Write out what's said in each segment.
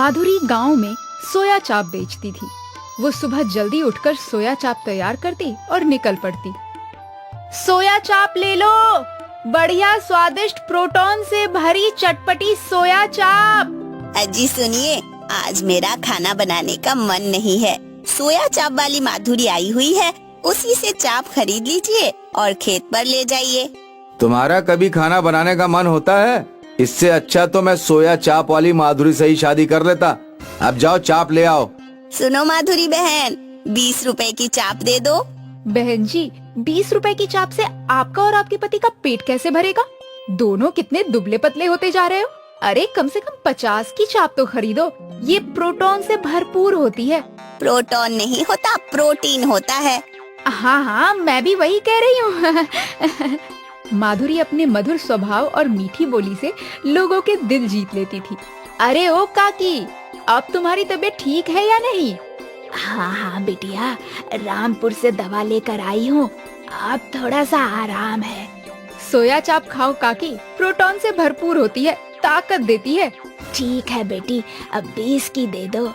माधुरी गांव में सोया चाप बेचती थी। वो सुबह जल्दी उठकर सोया चाप तैयार करती और निकल पड़ती। सोया चाप ले लो, बढ़िया स्वादिष्ट प्रोटीन से भरी चटपटी सोया चाप। अजी सुनिए, आज मेरा खाना बनाने का मन नहीं है। सोया चाप वाली माधुरी आई हुई है, उसी से चाप खरीद लीजिए और खेत पर ले जाइए। तुम्हारा कभी खाना बनाने का मन होता है? इससे अच्छा तो मैं सोया चाप वाली माधुरी से ही शादी कर लेता। अब जाओ चाप ले आओ। सुनो माधुरी बहन, 20 रुपए की चाप दे दो। बहन जी, 20 रुपए की चाप से आपका और आपके पति का पेट कैसे भरेगा? दोनों कितने दुबले पतले होते जा रहे हो। अरे कम से कम 50 की चाप तो खरीदो, ये प्रोटीन से भरपूर होती है। प्रोटीन नहीं होता, प्रोटीन होता है। हाँ हाँ, मैं भी वही कह रही हूँ। माधुरी अपने मधुर स्वभाव और मीठी बोली से लोगों के दिल जीत लेती थी। अरे ओ काकी, अब तुम्हारी तबीयत ठीक है या नहीं? हाँ हाँ बिटिया, रामपुर से दवा लेकर आई हूँ, अब थोड़ा सा आराम है। सोया चाप खाओ काकी, प्रोटीन से भरपूर होती है, ताकत देती है। ठीक है बेटी, अब 20 की दे दो।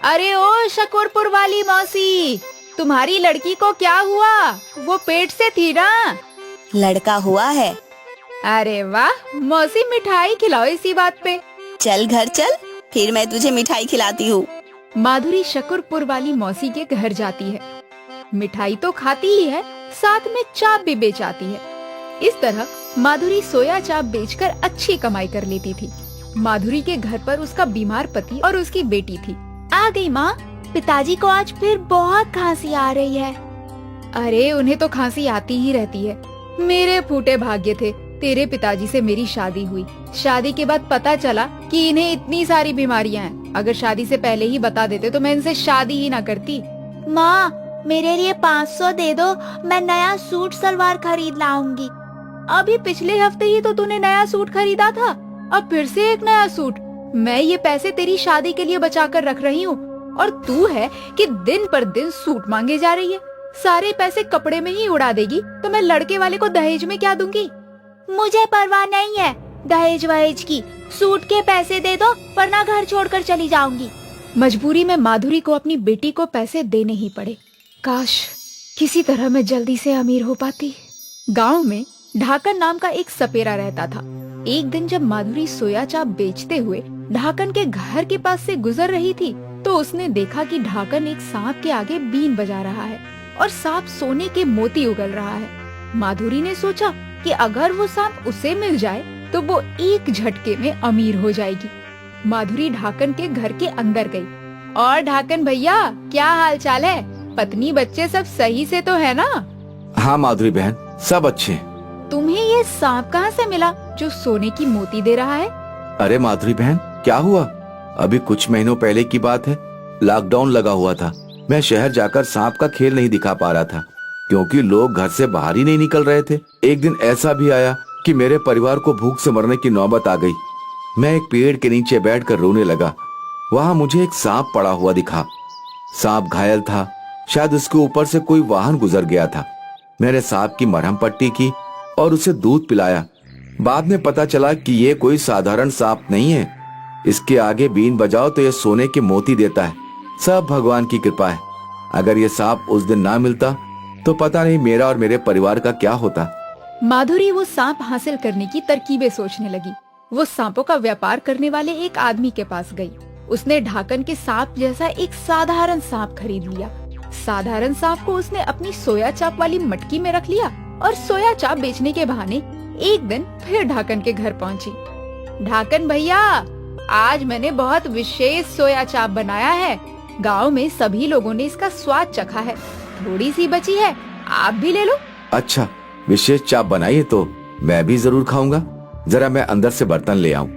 अरे ओ शकरपुर वाली मौसी, तुम्हारी लड़की को क्या हुआ? वो पेट से थी ना? लड़का हुआ है। अरे वाह मौसी, मिठाई खिलाओ इसी बात पे। चल घर चल, फिर मैं तुझे मिठाई खिलाती हूँ। माधुरी शकरपुर वाली मौसी के घर जाती है। मिठाई तो खाती ही है, साथ में चाप भी बेच आती है। इस तरह माधुरी सोया चाप बेचकर अच्छी कमाई कर लेती थी। माधुरी के घर पर उसका बीमार पति और उसकी बेटी थी। आ गई माँ, पिताजी को आज फिर बहुत खांसी आ रही है। अरे उन्हें तो खांसी आती ही रहती है। मेरे फूटे भाग्य थे, तेरे पिताजी से मेरी शादी हुई। शादी के बाद पता चला कि इन्हें इतनी सारी बीमारियां हैं। अगर शादी से पहले ही बता देते तो मैं इनसे शादी ही ना करती। माँ, मेरे लिए 500 दे दो, मैं नया सूट सलवार खरीद लाऊंगी। अभी पिछले हफ्ते ही तो तूने नया सूट खरीदा था, अब फिर से एक नया सूट। मैं ये पैसे तेरी शादी के लिए बचा कर रख रही हूँ और तू है कि दिन पर दिन सूट मांगे जा रही है। सारे पैसे कपड़े में ही उड़ा देगी तो मैं लड़के वाले को दहेज में क्या दूंगी? मुझे परवाह नहीं है दहेज वहेज की, सूट के पैसे दे दो वरना घर छोड़कर चली जाऊंगी। मजबूरी में माधुरी को अपनी बेटी को पैसे देने ही पड़े। काश किसी तरह मैं जल्दी से अमीर हो पाती। गांव में ढाकन नाम का एक सपेरा रहता था। एक दिन जब माधुरी सोया चाप बेचते हुए ढाकन के घर के पास से गुजर रही थी तो उसने देखा कि ढाकन एक सांप के आगे बीन बजा रहा है और सांप सोने के मोती उगल रहा है। माधुरी ने सोचा कि अगर वो सांप उसे मिल जाए तो वो एक झटके में अमीर हो जाएगी। माधुरी ढाकन के घर के अंदर गई। और ढाकन भैया, क्या हाल चाल है? पत्नी बच्चे सब सही से तो है ना? हाँ माधुरी बहन, सब अच्छे। तुम्हें ये सांप कहाँ से मिला जो सोने की मोती दे रहा है? अरे माधुरी बहन, क्या हुआ? अभी कुछ महीनों पहले की बात है। लॉकडाउन लगा हुआ था। मैं शहर जाकर सांप का खेल नहीं दिखा पा रहा था क्योंकि लोग घर से बाहर ही नहीं निकल रहे थे। एक दिन ऐसा भी आया कि मेरे परिवार को भूख से मरने की नौबत आ गई। मैं एक पेड़ के नीचे बैठकर रोने लगा। वहाँ मुझे एक सांप पड़ा हुआ दिखा। सांप घायल था, शायद उसके ऊपर से कोई वाहन गुजर गया था। मैंने सांप की मरहम पट्टी की और उसे दूध पिलाया। बाद में पता चला कि ये कोई साधारण सांप नहीं है। इसके आगे बीन बजाओ तो ये सोने के मोती देता है। सब भगवान की कृपा है। अगर ये सांप उस दिन ना मिलता तो पता नहीं मेरा और मेरे परिवार का क्या होता। माधुरी वो सांप हासिल करने की तरकीबें सोचने लगी। वो सांपों का व्यापार करने वाले एक आदमी के पास गई। उसने ढाकन के सांप जैसा एक साधारण सांप खरीद लिया। साधारण सांप को उसने अपनी सोया चाप वाली मटकी में रख लिया और सोया चाप बेचने के बहाने एक दिन फिर ढाकन के घर पहुंची। ढाकन भैया, आज मैंने बहुत विशेष सोया चाप बनाया है। गांव में सभी लोगों ने इसका स्वाद चखा है। थोड़ी सी बची है, आप भी ले लो। अच्छा, विशेष चाप बनाई है तो मैं भी जरूर खाऊंगा। जरा मैं अंदर से बर्तन ले आऊं।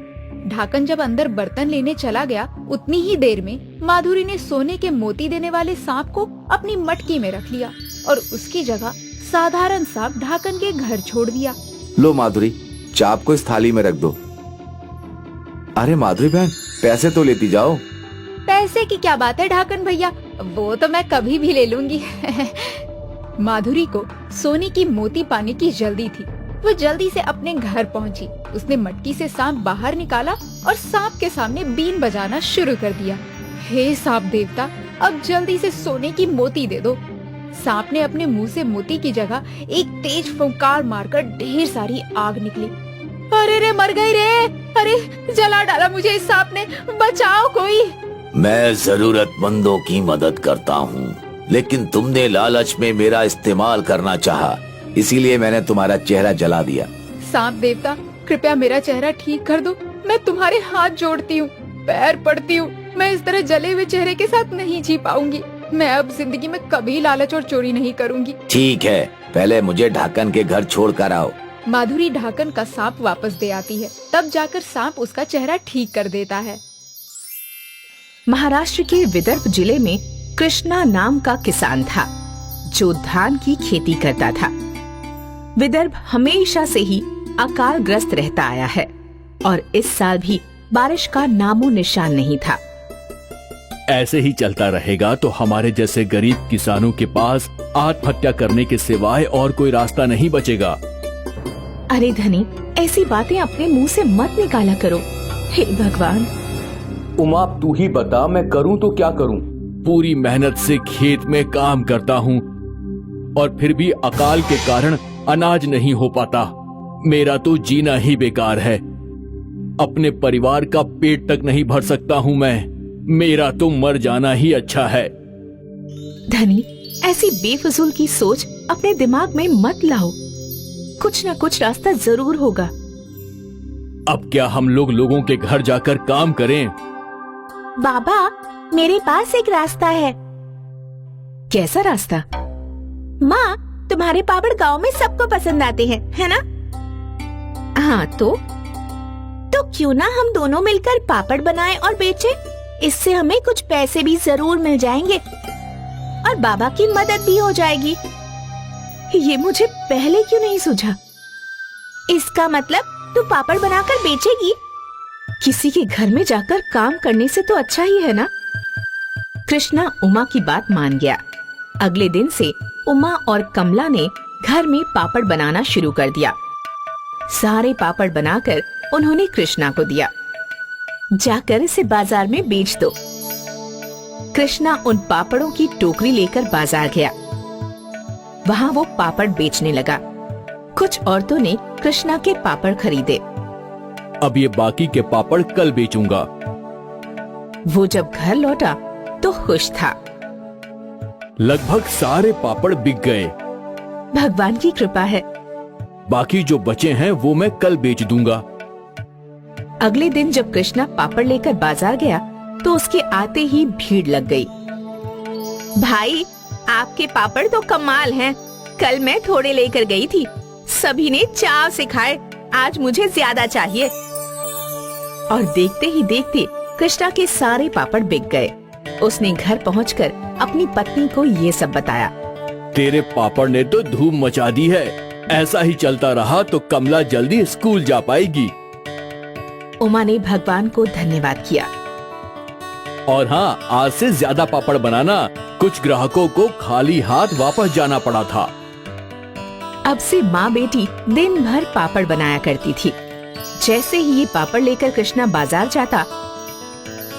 ढाकन जब अंदर बर्तन लेने चला गया, उतनी ही देर में माधुरी ने सोने के मोती देने वाले सांप को अपनी मटकी में रख लिया और उसकी जगह साधारण सांप ढाकन के घर छोड़ दिया। लो माधुरी, चाप को इस थाली में रख दो। अरे माधुरी बहन, पैसे तो लेती जाओ। पैसे की क्या बात है ढाकन भैया, वो तो मैं कभी भी ले लूंगी। माधुरी को सोने की मोती पाने की जल्दी थी। वो जल्दी से अपने घर पहुंची। उसने मटकी से सांप बाहर निकाला और सांप के सामने बीन बजाना शुरू कर दिया। हे सांप देवता, अब जल्दी से सोने की मोती दे दो। सांप ने अपने मुंह से मोती की जगह एक तेज फुंकार मारकर ढेर सारी आग निकली। अरे रे, मर गई रे, अरे जला डाला मुझे इस सांप ने, बचाओ कोई। मैं जरूरतमंदों की मदद करता हूँ, लेकिन तुमने लालच में मेरा इस्तेमाल करना चाहा, इसीलिए मैंने तुम्हारा चेहरा जला दिया। सांप देवता, कृपया मेरा चेहरा ठीक कर दो। मैं तुम्हारे हाथ जोड़ती हूँ, पैर पड़ती हूँ। मैं इस तरह जले हुए चेहरे के साथ नहीं जी पाऊंगी। मैं अब जिंदगी में कभी लालच और चोरी नहीं करूंगी। ठीक है, पहले मुझे ढाकन के घर छोड़ कर आओ। माधुरी ढाकन का सांप वापस दे आती है। तब जाकर सांप उसका चेहरा ठीक कर देता है। महाराष्ट्र के विदर्भ जिले में कृष्णा नाम का किसान था जो धान की खेती करता था। विदर्भ हमेशा से ही अकाल ग्रस्त रहता आया है और इस साल भी बारिश का नामो निशान नहीं था। ऐसे ही चलता रहेगा तो हमारे जैसे गरीब किसानों के पास आत्महत्या करने के सिवाय और कोई रास्ता नहीं बचेगा। अरे धनी, ऐसी बातें अपने मुंह से मत निकाला करो। हे भगवान। उमा, तू ही बता, मैं करूं तो क्या करूं? पूरी मेहनत से खेत में काम करता हूं और फिर भी अकाल के कारण अनाज नहीं हो पाता। मेरा तो जीना ही बेकार है। अपने परिवार का पेट तक नहीं भर सकता हूं मैं। मेरा तो मर जाना ही अच्छा है। धनी, ऐसी बेफजूल की सोच अपने दिमाग में मत लाओ। कुछ न कुछ रास्ता जरूर होगा। अब क्या हम लोगों के घर जाकर काम करें? बाबा, मेरे पास एक रास्ता है। कैसा रास्ता? माँ, तुम्हारे पापड़ गांव में सबको पसंद आते हैं, है ना? हाँ, तो क्यों ना हम दोनों मिलकर पापड़ बनाएं और बेचें? इससे हमें कुछ पैसे भी जरूर मिल जाएंगे और बाबा की मदद भी हो जाएगी। ये मुझे पहले क्यों नहीं सूझा? इसका मतलब तू पापड़ बनाकर बेचेगी? किसी के घर में जाकर काम करने से तो अच्छा ही है ना। कृष्णा उमा की बात मान गया। अगले दिन से उमा और कमला ने घर में पापड़ बनाना शुरू कर दिया। सारे पापड़ बनाकर उन्होंने कृष्णा को दिया। जाकर इसे बाजार में बेच दो। कृष्णा उन पापड़ों की टोकरी लेकर बाजार गया। वहाँ वो पापड़ बेचने लगा। कुछ औरतों ने कृष्णा के पापड़ खरीदे। अब ये बाकी के पापड़ कल बेचूंगा। वो जब घर लौटा तो खुश था। लगभग सारे पापड़ बिक गए। भगवान की कृपा है। बाकी जो बचे हैं वो मैं कल बेच दूंगा। अगले दिन जब कृष्णा पापड़ लेकर बाजार गया तो उसके आते ही भीड़ लग गई। भाई, आपके पापड़ तो कमाल हैं। कल मैं थोड़े लेकर गई थी, सभी ने चाव से खाए। आज मुझे ज्यादा चाहिए। और देखते ही देखते कृष्णा के सारे पापड़ बिक गए। उसने घर पहुंचकर अपनी पत्नी को ये सब बताया। तेरे पापड़ ने तो धूम मचा दी है। ऐसा ही चलता रहा तो कमला जल्दी स्कूल जा पाएगी। उमा ने भगवान को धन्यवाद किया। और हाँ, आज से ज्यादा पापड़ बनाना। कुछ ग्राहकों को खाली हाथ वापस जाना पड़ा था। अब से माँ बेटी दिन भर पापड़ बनाया करती थी। जैसे ही ये पापड़ लेकर कृष्णा बाजार जाता,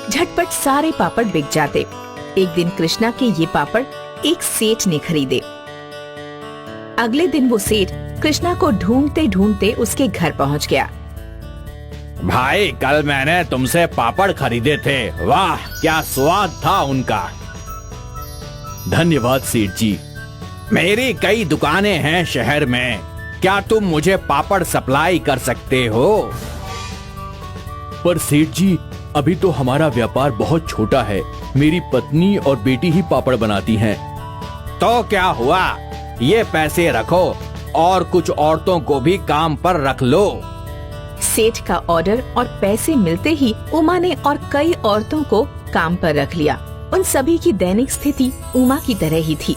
झटपट सारे पापड़ बिक जाते। एक दिन कृष्णा के ये पापड़ एक सेठ ने खरीदे। अगले दिन वो सेठ कृष्णा को ढूंढते ढूंढते उसके घर पहुंच गया। भाई, कल मैंने तुमसे पापड़ खरीदे थे। वाह, क्या स्वाद था उनका। धन्यवाद सेठ जी। मेरी कई दुकानें हैं शहर में। क्या तुम मुझे पापड़ सप्लाई कर सकते हो? पर सेठ जी, अभी तो हमारा व्यापार बहुत छोटा है। मेरी पत्नी और बेटी ही पापड़ बनाती हैं। तो क्या हुआ, ये पैसे रखो और कुछ औरतों को भी काम पर रख लो। सेठ का ऑर्डर और पैसे मिलते ही उमा ने और कई औरतों को काम पर रख लिया। उन सभी की दैनिक स्थिति उमा की तरह ही थी।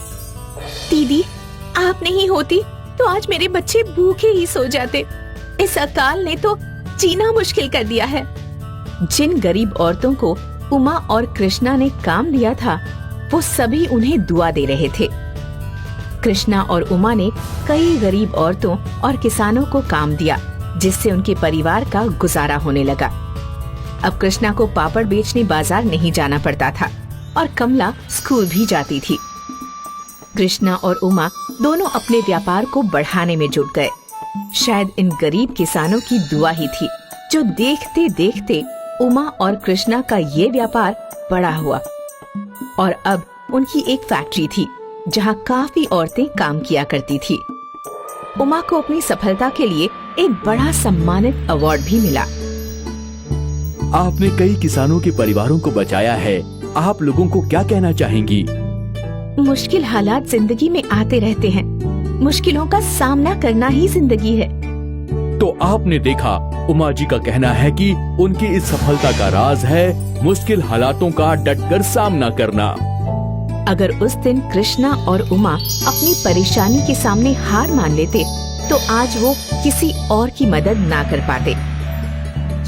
दीदी, आप नहीं होती तो आज मेरे बच्चे भूखे ही सो जाते। इस अकाल ने तो जीना मुश्किल कर दिया है। जिन गरीब औरतों को उमा और कृष्णा ने काम दिया था, वो सभी उन्हें दुआ दे रहे थे। कृष्णा और उमा ने कई गरीब औरतों और किसानों को काम दिया, जिससे उनके परिवार का गुजारा होने लगा। अब कृष्णा को पापड़ बेचने बाजार नहीं जाना पड़ता था और कमला स्कूल भी जाती थी। कृष्णा और उमा दोनों अपने व्यापार को बढ़ाने में जुट गए। शायद इन गरीब किसानों की दुआ ही थी जो देखते देखते उमा और कृष्णा का ये व्यापार बड़ा हुआ और अब उनकी एक फैक्ट्री थी जहाँ काफी औरतें काम किया करती थी। उमा को अपनी सफलता के लिए एक बड़ा सम्मानित अवार्ड भी मिला। आपने कई किसानों के परिवारों को बचाया है। आप लोगों को क्या कहना चाहेंगी? मुश्किल हालात जिंदगी में आते रहते हैं। मुश्किलों का सामना करना ही जिंदगी है। तो आपने देखा, उमा जी का कहना है कि उनकी इस सफलता का राज है मुश्किल हालातों का डटकर सामना करना। अगर उस दिन कृष्णा और उमा अपनी परेशानी के सामने हार मान लेते तो आज वो किसी और की मदद ना कर पाते।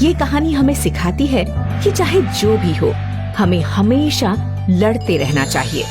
ये कहानी हमें सिखाती है कि चाहे जो भी हो, हमें हमेशा लड़ते रहना चाहिए।